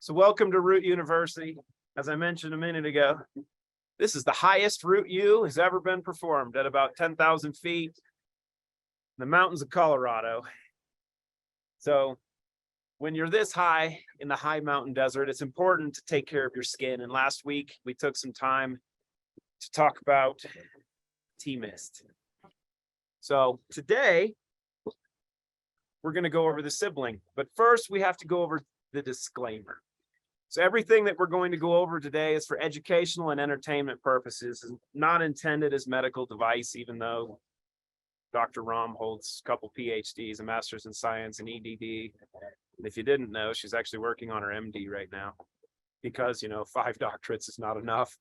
So welcome to Root University. As I mentioned a minute ago, this is the highest Root U has ever been performed at about 10,000 feet in the mountains of Colorado. So when you're this high in the high mountain desert, it's important to take care of your skin. And last week we took some time to talk about tea mist. So today we're going to go over the sibling, but first we have to go over the disclaimer. So everything that we're going to go over today is for educational and entertainment purposes, and not intended as medical advice, even though Dr. Rahm holds a couple PhDs, a master's in science and EDD. And if you didn't know, she's actually working on her MD right now because, 5 doctorates is not enough.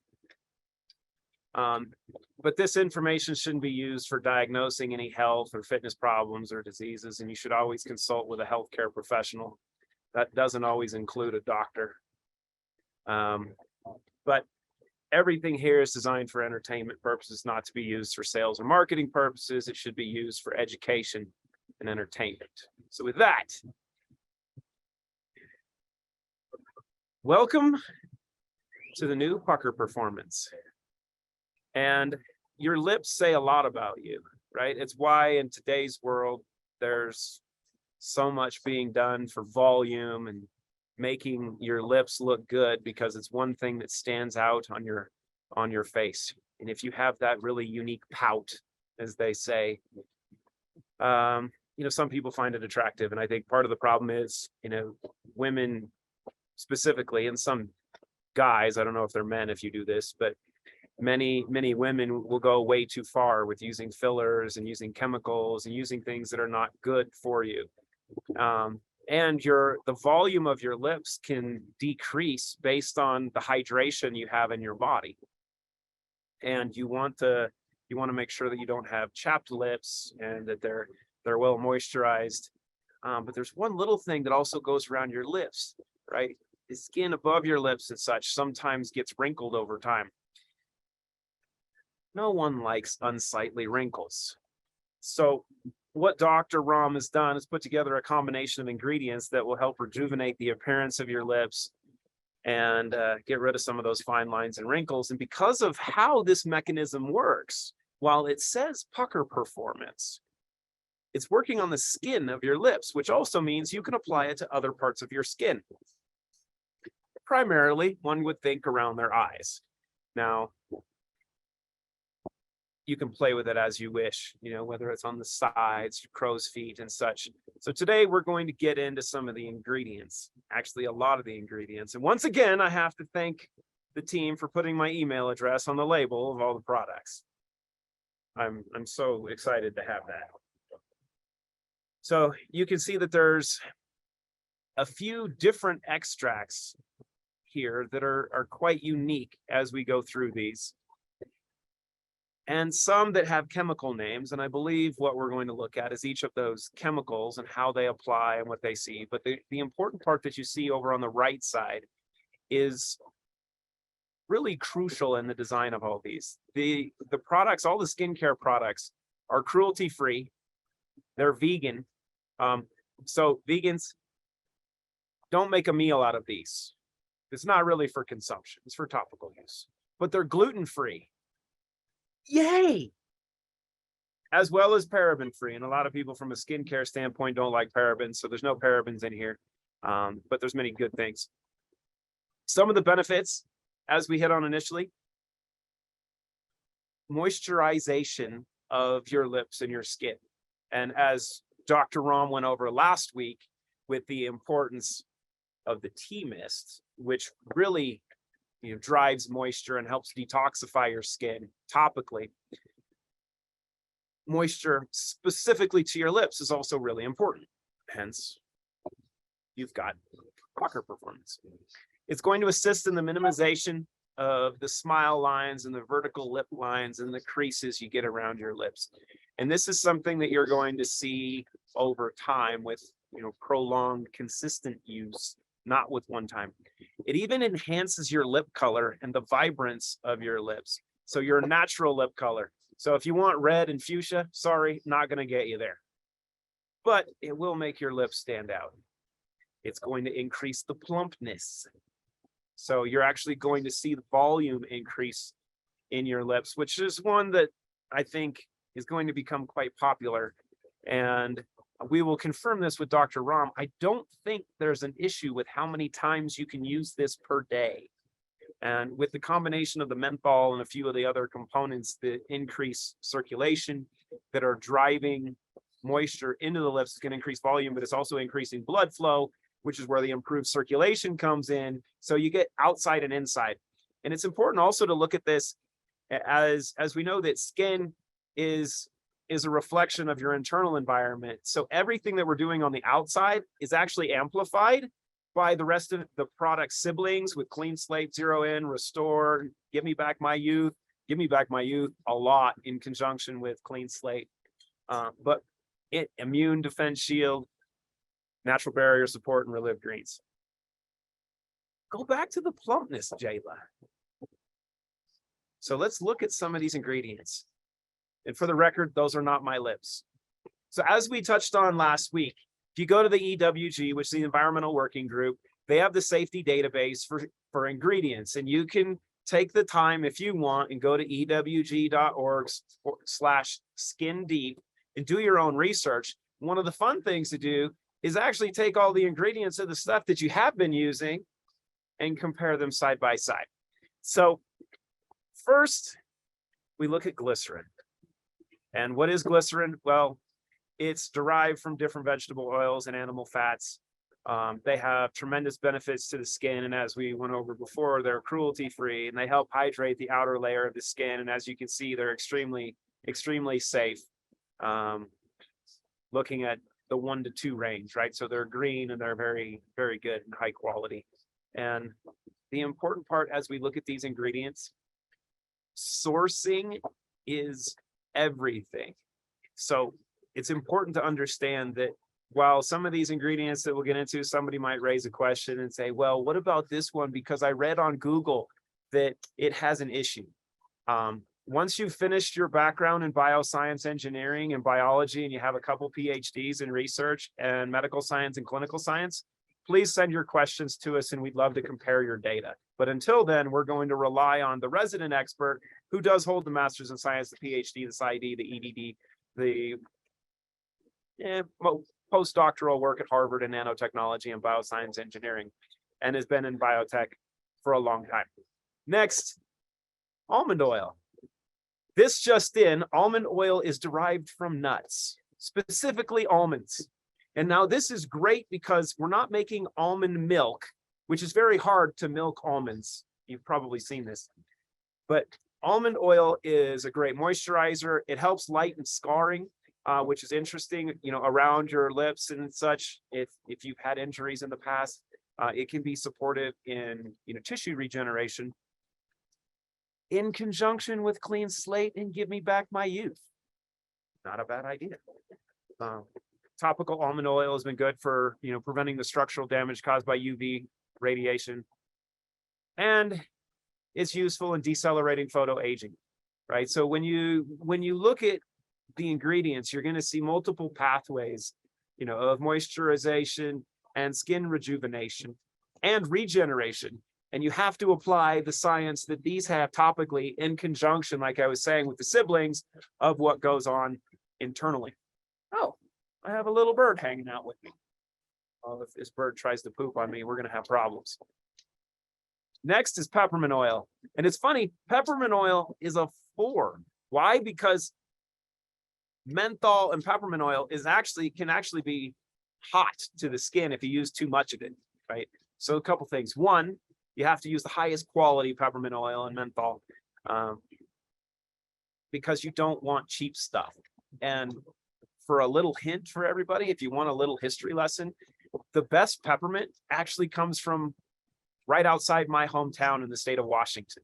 But this information shouldn't be used for diagnosing any health or fitness problems or diseases, and you should always consult with a healthcare professional. That doesn't always include a doctor. But everything here is designed for entertainment purposes, not to be used for sales or marketing purposes. It should be used for education and entertainment. So with that, welcome to the new PUCKER performance. And your lips say a lot about you, right? It's why in today's world, there's so much being done for volume and making your lips look good, because it's one thing that stands out on your face. And if you have that really unique pout, as they say, some people find it attractive. And I think part of the problem is, women specifically, and some guys, I don't know if they're men if you do this, but many women will go way too far with using fillers and using chemicals and using things that are not good for you. And the volume of your lips can decrease based on the hydration you have in your body. And you want to make sure that you don't have chapped lips and that they're well moisturized. But there's one little thing that also goes around your lips, right? The skin above your lips and such sometimes gets wrinkled over time. No one likes unsightly wrinkles. So what Dr. Rahm has done is put together a combination of ingredients that will help rejuvenate the appearance of your lips and get rid of some of those fine lines and wrinkles. And because of how this mechanism works, while it says PUCKER performance, it's working on the skin of your lips, which also means you can apply it to other parts of your skin. Primarily, one would think around their eyes. Now, you can play with it as you wish, whether it's on the sides, crow's feet and such. So today we're going to get into some of the ingredients, actually a lot of the ingredients. And once again, I have to thank the team for putting my email address on the label of all the products. I'm so excited to have that. So you can see that there's a few different extracts here that are quite unique as we go through these, and some that have chemical names. And I believe what we're going to look at is each of those chemicals and how they apply and what they see. But the important part that you see over on the right side is really crucial in the design of all these. The products, all the skincare products, are cruelty-free. They're vegan. So vegans, don't make a meal out of these. It's not really for consumption. It's for topical use. But they're gluten-free. Yay! As well as paraben-free. And a lot of people from a skincare standpoint don't like parabens, so there's no parabens in here. But there's many good things. Some of the benefits, as we hit on initially, moisturization of your lips and your skin. And as Dr. Rahm went over last week with the importance of the tea mist, which really drives moisture and helps detoxify your skin topically. Moisture specifically to your lips is also really important. Hence, you've got PUCKER performance. It's going to assist in the minimization of the smile lines and the vertical lip lines and the creases you get around your lips. And this is something that you're going to see over time with prolonged, consistent use, not with one time. It even enhances your lip color and the vibrance of your lips. So your natural lip color. So if you want red and fuchsia, sorry, not going to get you there. But it will make your lips stand out. It's going to increase the plumpness. So you're actually going to see the volume increase in your lips, which is one that I think is going to become quite popular. And we will confirm this with Dr. Rahm. I don't think there's an issue with how many times you can use this per day. And with the combination of the menthol and a few of the other components that increase circulation, that are driving moisture into the lips, it's going to increase volume, but it's also increasing blood flow, which is where the improved circulation comes in. So you get outside and inside. And it's important also to look at this as we know that skin is a reflection of your internal environment. So everything that we're doing on the outside is actually amplified by the rest of the product siblings with Clean Slate, Zero In, Restore, Give Me Back My Youth a lot in conjunction with Clean Slate. But Immune Defense Shield, Natural Barrier Support, and Relive Greens. Go back to the plumpness, Jayla. So let's look at some of these ingredients. And for the record, those are not my lips. So as we touched on last week, if you go to the EWG, which is the Environmental Working Group, they have the safety database for ingredients. And you can take the time if you want and go to ewg.org/skin-deep and do your own research. One of the fun things to do is actually take all the ingredients of the stuff that you have been using and compare them side by side. So first, we look at glycerin. And what is glycerin? Well, it's derived from different vegetable oils and animal fats. They have tremendous benefits to the skin. And as we went over before, they're cruelty-free and they help hydrate the outer layer of the skin. And as you can see, they're extremely, extremely safe. Looking at the 1 to 2 range, right? So they're green and they're very, very good and high quality. And the important part as we look at these ingredients, sourcing is everything. So it's important to understand that while some of these ingredients that we'll get into, somebody might raise a question and say, well, what about this one? Because I read on Google that it has an issue. Once you've finished your background in bioscience engineering and biology, and you have a couple PhDs in research and medical science and clinical science, please send your questions to us and we'd love to compare your data. But until then, we're going to rely on the resident expert who does hold the master's in science, the PhD, the PsyD, the EDD, the postdoctoral work at Harvard in nanotechnology and bioscience engineering, and has been in biotech for a long time. Next, almond oil. This just in, almond oil is derived from nuts, specifically almonds. And now this is great because we're not making almond milk, which is very hard to milk almonds. You've probably seen this. But almond oil is a great moisturizer. It helps lighten scarring, which is interesting, around your lips and such. If you've had injuries in the past, it can be supportive in, tissue regeneration. In conjunction with Clean Slate and Give Me Back My Youth. Not a bad idea. Topical almond oil has been good for, preventing the structural damage caused by UV radiation. And it's useful in decelerating photoaging, right? So when you look at the ingredients, you're going to see multiple pathways, of moisturization and skin rejuvenation and regeneration. And you have to apply the science that these have topically in conjunction, like I was saying, with the siblings of what goes on internally. Oh, I have a little bird hanging out with me. Oh, if this bird tries to poop on me, we're going to have problems. Next is peppermint oil. And it's funny, peppermint oil is a 4. Why? Because menthol and peppermint oil can actually be hot to the skin if you use too much of it, right? So a couple things. One, you have to use the highest quality peppermint oil and menthol because you don't want cheap stuff. And for a little hint for everybody, if you want a little history lesson, the best peppermint actually comes from right outside my hometown in the state of Washington.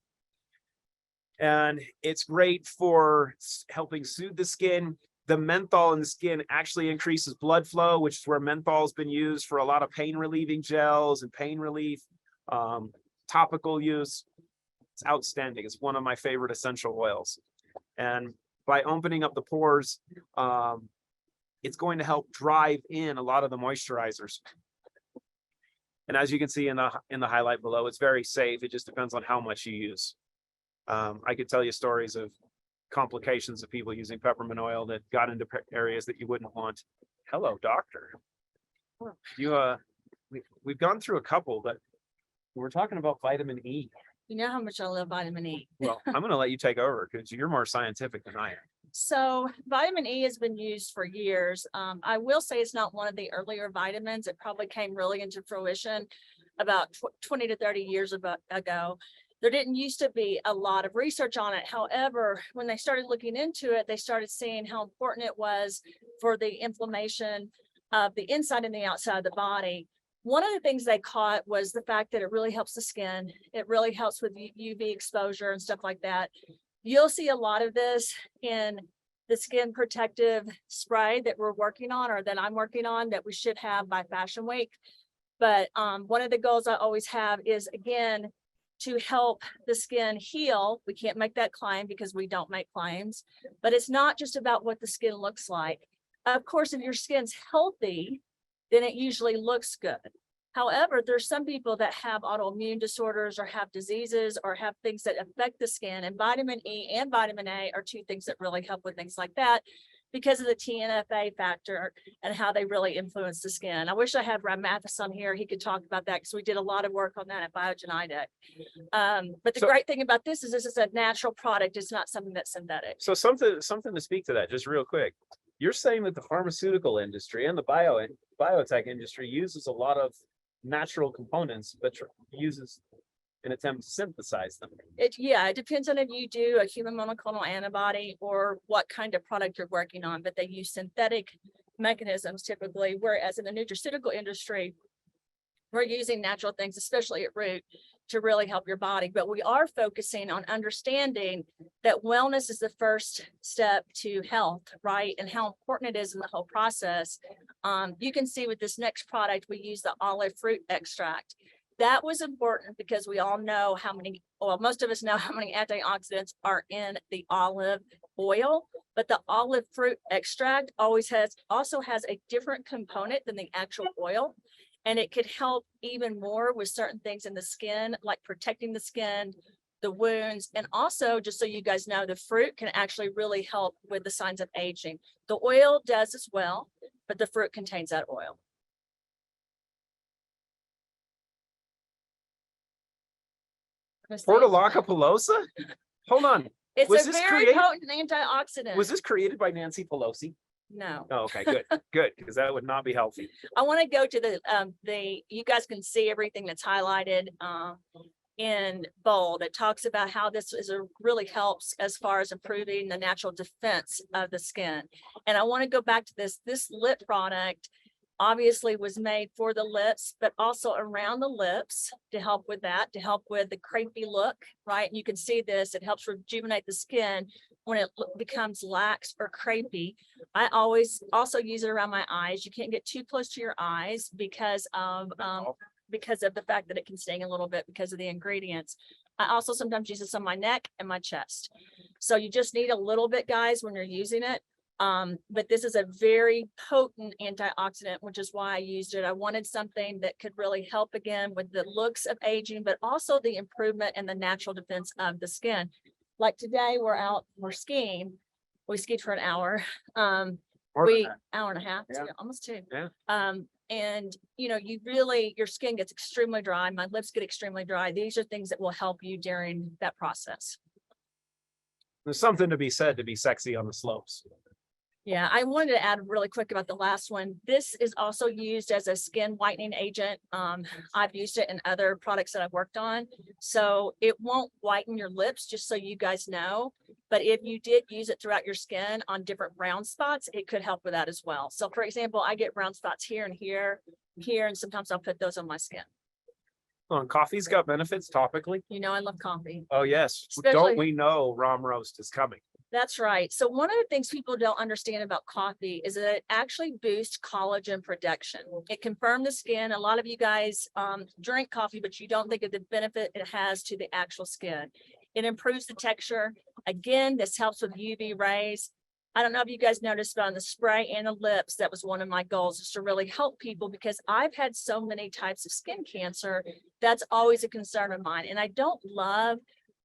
And it's great for helping soothe the skin. The menthol in the skin actually increases blood flow, which is where menthol has been used for a lot of pain relieving gels and pain relief. Topical use. It's outstanding. It's one of my favorite essential oils. And by opening up the pores, it's going to help drive in a lot of the moisturizers. And as you can see in the highlight below, it's very safe. It just depends on how much you use. I could tell you stories of complications of people using peppermint oil that got into areas that you wouldn't want. Hello, doctor. We've gone through a couple, but we're talking about vitamin E. You know how much I love vitamin E. Well, I'm going to let you take over because you're more scientific than I am. So vitamin E has been used for years. I will say it's not one of the earlier vitamins. It probably came really into fruition about 20 to 30 years ago. There didn't used to be a lot of research on it. However, when they started looking into it, they started seeing how important it was for the inflammation of the inside and the outside of the body. One of the things they caught was the fact that it really helps the skin. It really helps with UV exposure and stuff like that. You'll see a lot of this in the skin protective spray that we're working on, or that I'm working on, that we should have by Fashion Week. But one of the goals I always have is, again, to help the skin heal. We can't make that claim because we don't make claims, but it's not just about what the skin looks like. Of course, if your skin's healthy, then it usually looks good. However, there's some people that have autoimmune disorders or have diseases or have things that affect the skin, and vitamin E and vitamin A are two things that really help with things like that because of the TNFA factor and how they really influence the skin. I wish I had Rahm on here. He could talk about that because we did a lot of work on that at Biogen. But the great thing about this is a natural product. It's not something that's synthetic. So something to speak to that just real quick. You're saying that the pharmaceutical industry and the biotech industry uses a lot of natural components, but uses an attempt to synthesize them. It depends on if you do a human monoclonal antibody or what kind of product you're working on, but they use synthetic mechanisms typically, whereas in the nutraceutical industry, we're using natural things, especially at root, to really help your body. But we are focusing on understanding that wellness is the first step to health, right? And how important it is in the whole process. You can see with this next product, we use the olive fruit extract. That was important because we all know most of us know how many antioxidants are in the olive oil, but the olive fruit extract also has a different component than the actual oil. And it could help even more with certain things in the skin, like protecting the skin, the wounds, and also, just so you guys know, the fruit can actually really help with the signs of aging. The oil does as well, but the fruit contains that oil. Portulaca Pilosa? Hold on. It's a very potent antioxidant. Was this created by Nancy Pelosi? No. Oh, okay, good, because that would not be healthy. I want to go to you guys can see everything that's highlighted in bold. It talks about how this really helps as far as improving the natural defense of the skin. And I want to go back to this lip product. Obviously was made for the lips, but also around the lips to help with that, to help with the crepey look, right? And you can see this, it helps rejuvenate the skin when it becomes lax or crepey. I always also use it around my eyes. You can't get too close to your eyes because of the fact that it can sting a little bit because of the ingredients. I also sometimes use this on my neck and my chest. So you just need a little bit, guys, when you're using it. But this is a very potent antioxidant, which is why I used it. I wanted something that could really help again with the looks of aging, but also the improvement and the natural defense of the skin. Like today, we're skiing. We skied for an hour. Hour and a half, yeah. Almost two. Yeah. And your skin gets extremely dry. My lips get extremely dry. These are things that will help you during that process. There's something to be said to be sexy on the slopes. Yeah, I wanted to add really quick about the last one. This is also used as a skin whitening agent. I've used it in other products that I've worked on. So it won't whiten your lips, just so you guys know. But if you did use it throughout your skin on different brown spots, it could help with that as well. So for example, I get brown spots here and here, and sometimes I'll put those on my skin. And coffee's got benefits topically. I love coffee. Oh, yes. Don't we know Rahm roast is coming? That's right. So one of the things people don't understand about coffee is that it actually boosts collagen production. It can firm the skin. A lot of you guys drink coffee, but you don't think of the benefit it has to the actual skin. It improves the texture. Again, this helps with UV rays. I don't know if you guys noticed, but on the spray and the lips, that was one of my goals, is to really help people, because I've had so many types of skin cancer. That's always a concern of mine. And I don't love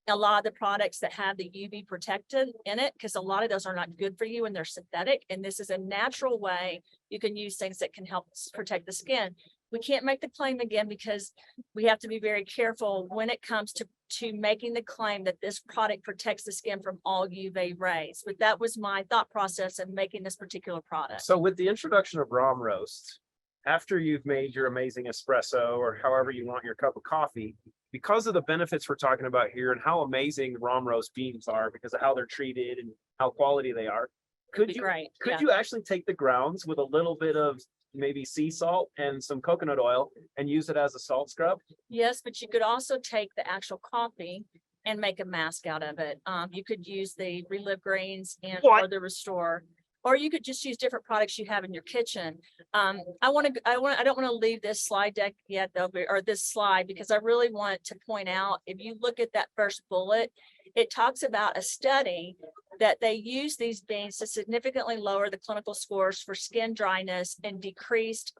a lot of the products that have the UV protected in it, because a lot of those are not good for you and they're synthetic. And this is a natural way you can use things that can help protect the skin. We can't make the claim again, because we have to be very careful when it comes to making the claim that this product protects the skin from all UV rays. But that was my thought process in making this particular product. So with the introduction of Rahm roast, after you've made your amazing espresso or however you want your cup of coffee, because of the benefits we're talking about here and how amazing Rahm roast beans are because of how they're treated and how quality they are, could you actually take the grounds with a little bit of maybe sea salt and some coconut oil and use it as a salt scrub? Yes, but you could also take the actual coffee and make a mask out of it. You could use the Relive greens and or the Restore, or you could just use different products you have in your kitchen. I don't want to leave this slide deck yet though, or this slide, because I really want to point out, if you look at that first bullet, it talks about a study that they use these beans to significantly lower the clinical scores for skin dryness and decreased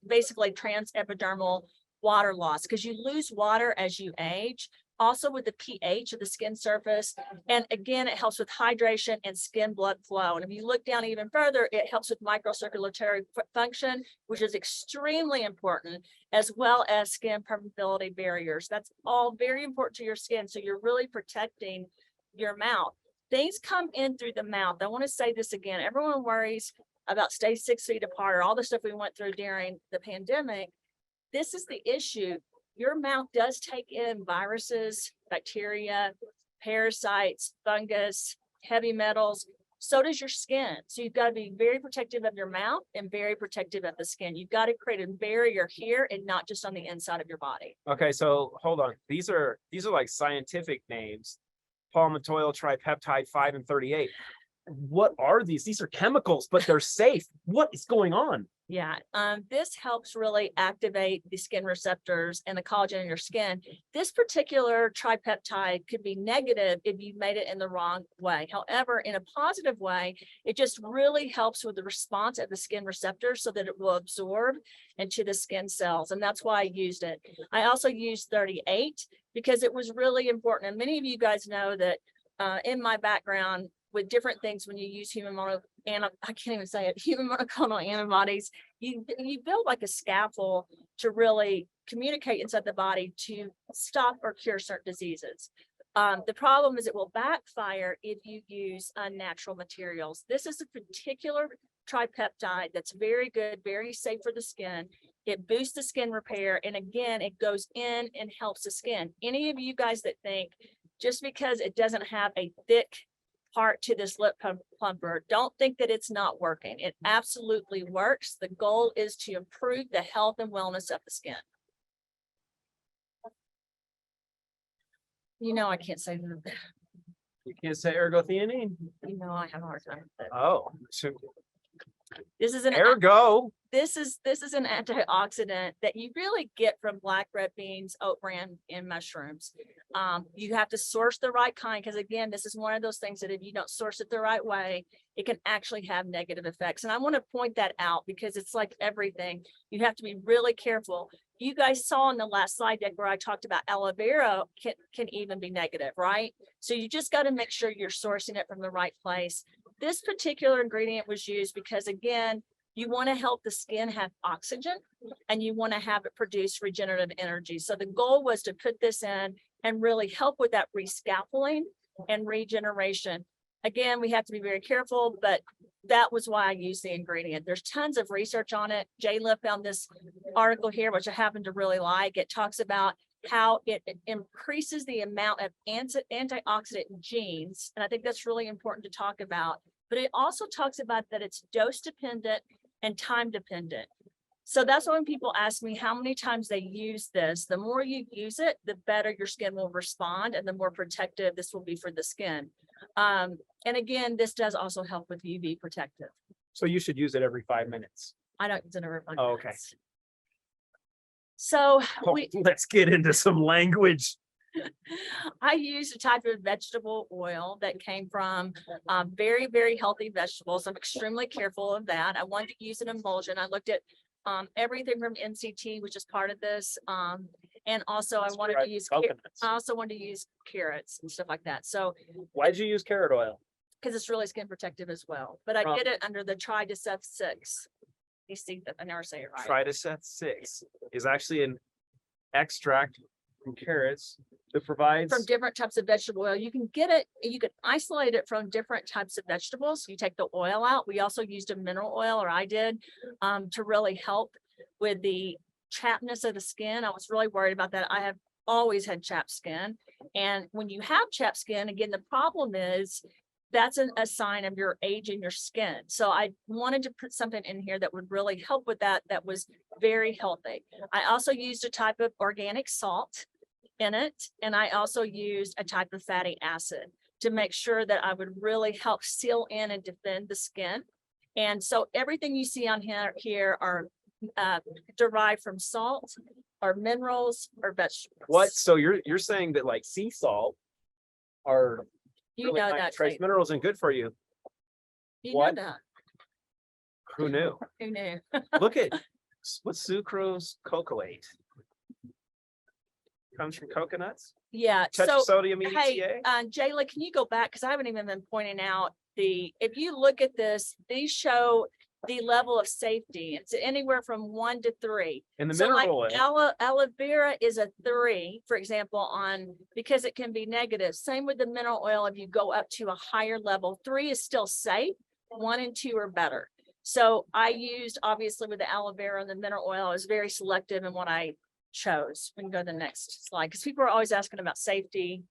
basically transepidermal water loss, because you lose water as you age. Also with the pH of the skin surface. And again, it helps with hydration and skin blood flow. And if you look down even further, it helps with microcirculatory function, which is extremely important, as well as skin permeability barriers. That's all very important to your skin. So you're really protecting your mouth. Things come in through the mouth. I want to say this again. Everyone worries about stay 6 feet apart or all the stuff we went through during the pandemic. This is the issue. Your mouth does take in viruses, bacteria, parasites, fungus, heavy metals. So does your skin. So you've got to be very protective of your mouth and very protective of the skin. You've got to create a barrier here and not just on the inside of your body. Okay, so hold on. These are like scientific names. Palmitoyl Tripeptide 5 and 38. What are these? These are chemicals, but they're safe. What is going on? Yeah, this helps really activate the skin receptors and the collagen in your skin. This particular tripeptide could be negative if you made it in the wrong way. However, in a positive way, it just really helps with the response of the skin receptors so that it will absorb into the skin cells. And that's why I used it. I also used 38 because it was really important. And many of you guys know that in my background, with different things, when you use human monoclonal antibodies, you build like a scaffold to really communicate inside the body to stop or cure certain diseases. The problem is it will backfire if you use unnatural materials. This is a particular tripeptide that's very good, very safe for the skin. It boosts the skin repair. And again, it goes in and helps the skin. Any of you guys that think just because it doesn't have a thick part to this lip plumper, don't think that it's not working. It absolutely works. The goal is to improve the health and wellness of the skin. You know, I can't say that. You can't say ergothioneine. You know, I have a hard time with it. Oh, so this is an ergo. This is an antioxidant that you really get from black red beans, oat bran, and mushrooms. You have to source the right kind, because again, this is one of those things that if you don't source it the right way, it can actually have negative effects. And I want to point that out because it's like everything. You have to be really careful. You guys saw in the last slide deck where I talked about aloe vera can even be negative, right? So you just got to make sure you're sourcing it from the right place. This particular ingredient was used because, again, you want to help the skin have oxygen and you want to have it produce regenerative energy. So the goal was to put this in and really help with that rescalping and regeneration. Again, we have to be very careful, but that was why I used the ingredient. There's tons of research on it. Jayla found this article here, which I happen to really like. It talks about how it increases the amount of antioxidant genes. And I think that's really important to talk about. But it also talks about that it's dose dependent and time dependent. So that's why when people ask me how many times they use this, the more you use it, the better your skin will respond and the more protective this will be for the skin. And again, this does also help with UV protective. So you should use it every 5 minutes. I don't use it every 5 okay. minutes. So let's get into some language. I used a type of vegetable oil that came from very, very healthy vegetables. I'm extremely careful of that. I wanted to use an emulsion. I looked at everything from NCT, which is part of this. And also I wanted to use, coconuts. I also wanted to use carrots and stuff like that. So, Why'd you use carrot oil? because it's really skin protective as well, but I did it under the Tridecep 6. You see that I never say it right. Tridecep 6 is actually an extract from carrots that provides From different types of vegetable oil. You can get it, you can isolate it from different types of vegetables. You take the oil out. We also used a mineral oil, or I did, to really help with the chappedness of the skin. I was really worried about that. I have always had chapped skin. And when you have chapped skin, again, the problem is that's a sign of your age in your skin. So I wanted to put something in here that would really help with that, that was very healthy. I also used a type of organic salt in it. And I also used a type of fatty acid to make sure that I would really help seal in and defend the skin. And so everything you see on here are derived from salt or minerals or vegetables. what? So you're saying that like sea salt are You really know high that, trace Clayton. minerals and good for you. You what? know that. Who knew? Who knew? Look at what's sucrose cocoate. Comes from coconuts. Yeah. So Tetrasodium hey, EDTA. Jayla, can you go back? Because I haven't even been pointing out if you look at this, these show the level of safety. It's anywhere from 1 to 3. And the So like mineral oil. aloe vera is a 3, for example, because it can be negative. Same with the mineral oil. If you go up to a higher level, 3 is still safe. 1 and 2 are better. So I used, obviously, with the aloe vera and the mineral oil, I was very selective in what I chose. We can go to the next slide because people are always asking about safety.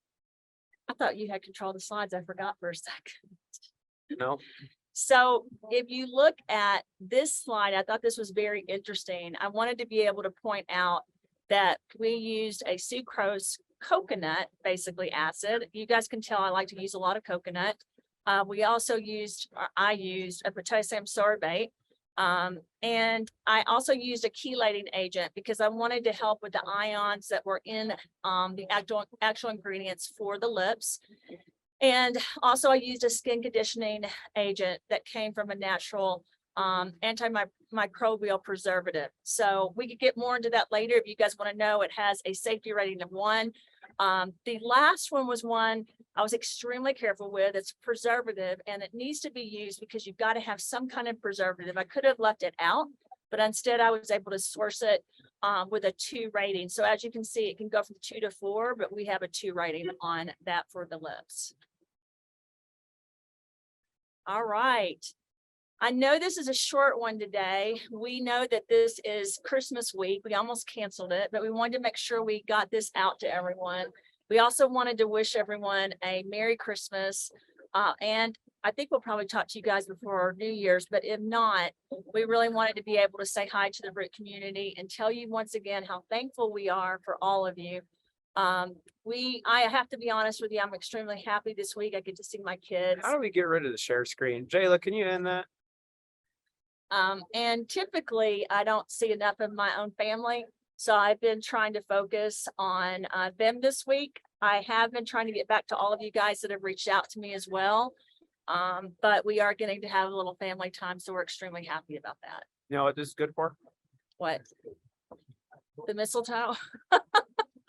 I thought you had control of the slides. I forgot for a second. No. So if you look at this slide, I thought this was very interesting. I wanted to be able to point out that we used a sucrose coconut, basically acid. You guys can tell I like to use a lot of coconut. We also used, or I used a potassium sorbate. And I also used a chelating agent because I wanted to help with the ions that were in the actual ingredients for the lips. And also I used a skin conditioning agent that came from a natural antimicrobial preservative. So we could get more into that later if you guys want to know. It has a safety rating of 1. The last one was one I was extremely careful with. It's preservative and it needs to be used because you've got to have some kind of preservative. I could have left it out, but instead I was able to source it with a 2 rating. So as you can see, it can go from 2 to 4, but we have a 2 rating on that for the lips. All right. I know this is a short one today. We know that this is Christmas week. We almost canceled it, but we wanted to make sure we got this out to everyone. We also wanted to wish everyone a Merry Christmas. And I think we'll probably talk to you guys before New Year's, but if not, we really wanted to be able to say hi to the Root community and tell you once again how thankful we are for all of you. I have to be honest with you, I'm extremely happy this week. I get to see my kids. How do we get rid of the share screen? Jayla, can you end that? And typically I don't see enough of my own family. So I've been trying to focus on them this week. I have been trying to get back to all of you guys that have reached out to me as well. But we are getting to have a little family time. So we're extremely happy about that. You know what this is good for? What? The mistletoe?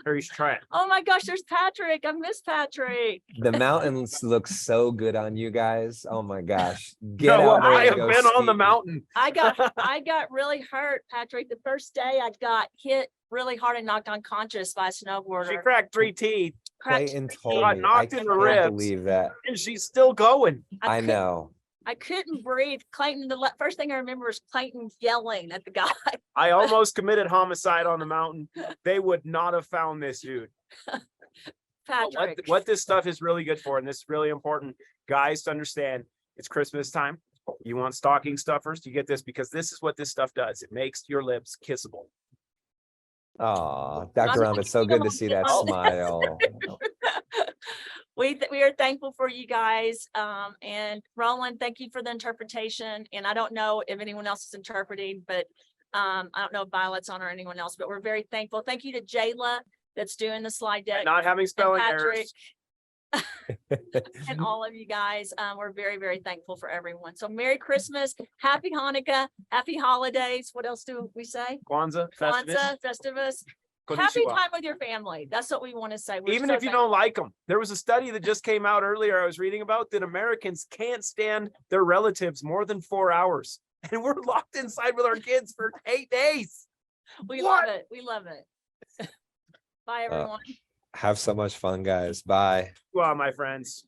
Or you should try it. Oh my gosh, there's Patrick. I miss Patrick. The mountains look so good on you guys. Oh my gosh. Get No, out there I and have go been on the skiing. mountain. I got really hurt, Patrick. The first day I got hit really hard and knocked unconscious by a snowboarder. She cracked 3 teeth Cracked Clayton three told teeth. got me. I knocked in the can't ribs. believe that. and she's still going. I couldn't- know. I couldn't breathe. Clayton, the first thing I remember is Clayton yelling at the guy. I almost committed homicide on the mountain. They would not have found this dude. But Patrick. what this stuff is really good for, and this is really important, guys, to understand, it's Christmas time. You want stocking stuffers, you get this because this is what this stuff does. It makes your lips kissable. Oh, Dr. Rahm, it's so good to see that smile. We are thankful for you guys. And Roland, thank you for the interpretation. And I don't know if anyone else is interpreting, but I don't know if Violet's on or anyone else, but we're very thankful. Thank you to Jayla that's doing the slide deck. Not having spelling Patrick. errors. And all of you guys, we're very, very thankful for everyone. So Merry Christmas, Happy Hanukkah, Happy Holidays. What else do we say? Kwanzaa, Festivus, Kwanzaa, Festivus. Happy Konnichiwa. time with your family. That's what we want to say. We're Even so if you don't like them. There was a study that just came out earlier I was reading about that Americans can't stand their relatives more than 4 hours. And we're locked inside with our kids for 8 days. We What? love it. We love it. Bye, everyone. Have so much fun, guys. Bye. Well, my friends.